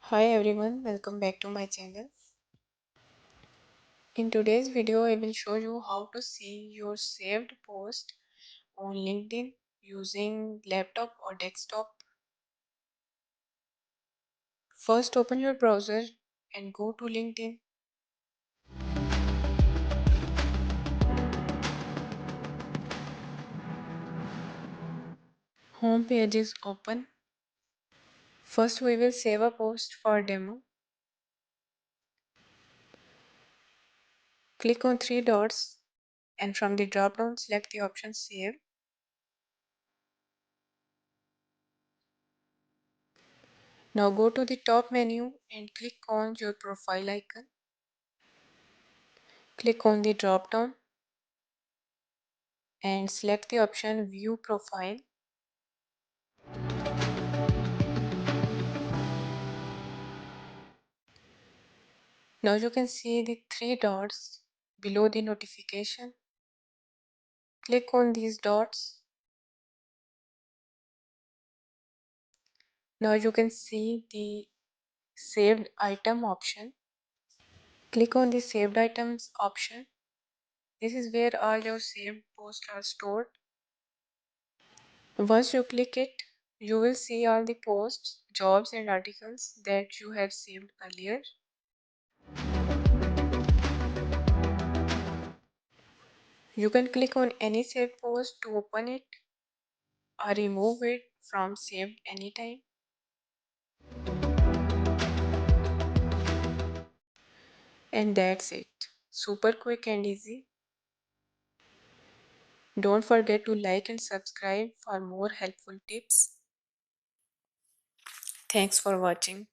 Hi everyone, welcome back to my channel. In today's video, I will show you how to see your saved post on LinkedIn using laptop or desktop. First, open your browser and go to LinkedIn. Home page is open. First, we will save a post for demo. Click on three dots and from the drop down select the option Save. Now go to the top menu and click on your profile icon. Click on the drop down and select the option View Profile. Now you can see the three dots below the notification. Click on these dots. Now you can see the saved item option. Click on the saved items option. This is where all your saved posts are stored. Once you click it, you will see all the posts, jobs and articles that you have saved earlier. You can click on any saved post to open it or remove it from saved anytime. And that's it. Super quick and easy. Don't forget to like and subscribe for more helpful tips. Thanks for watching.